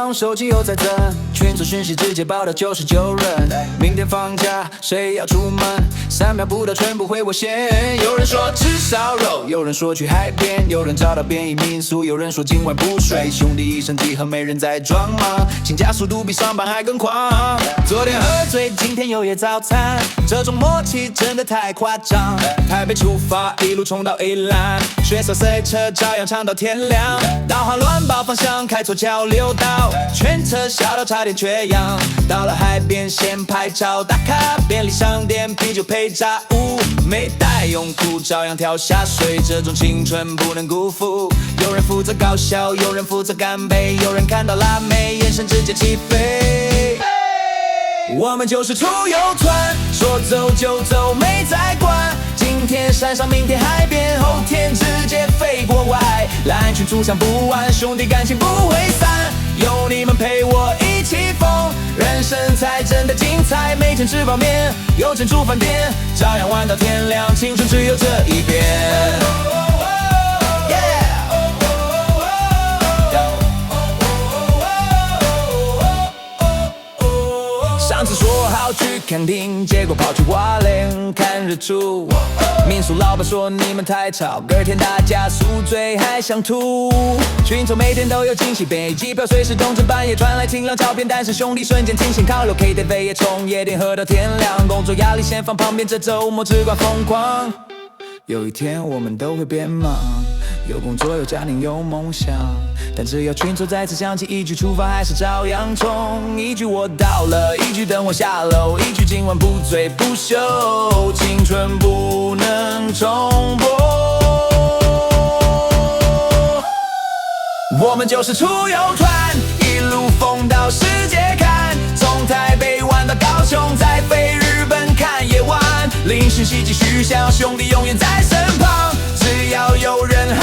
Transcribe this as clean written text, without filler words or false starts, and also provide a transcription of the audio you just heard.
放，手机又在震，群组讯息直接爆到99人。明天放假，谁要出门？3秒不到全部回我先。有人说吃烧肉，有人说去海边，有人找到便宜民宿，有人说今晚不睡。兄弟一声集合，没人在装忙，请假速度比上班还更狂。昨天喝醉，今天又夜早餐，这种默契真的太夸张。台北出发，一路冲到宜兰，血色塞车，照样唱到天亮。导航乱报方向，开错交流道，全车笑到差点缺氧。到了海边先拍照打卡，便利商店啤酒配炸物，没带泳裤照样跳下水，这种青春不能辜负。有人负责搞笑，有人负责干杯，有人看到辣妹眼神直接起飞。我们就是出游团，说走就走，没在管。今天山上，明天海边，后天直接飞国外。蓝群主想不完，兄弟感情不会散，有你们陪我一起疯，人生才真的精彩。每天吃泡面，有钱住饭店，照样玩到天亮，青春只有这一遍。上次说好去垦丁，结果跑去花莲看日出。民宿老板说你们太吵，隔天大家宿醉还想吐。群众每天都有惊喜，便衣机票随时动着，半夜传来清凉照片，单身兄弟瞬间清醒，烤肉 KTV 也冲夜店喝到天亮，工作压力先放旁边，这周末只管疯狂。有一天我们都会变忙，有工作有家庭有梦想，但只要群众再次响起一句出发还是照样冲，一句我到了，一句等我下楼，一句今晚不醉不休，青春不能重播。我们就是出游团，一路疯到世界看，从台北玩到高雄，再飞日本看夜晚，临时袭击续想，兄弟永远在身旁，只要有人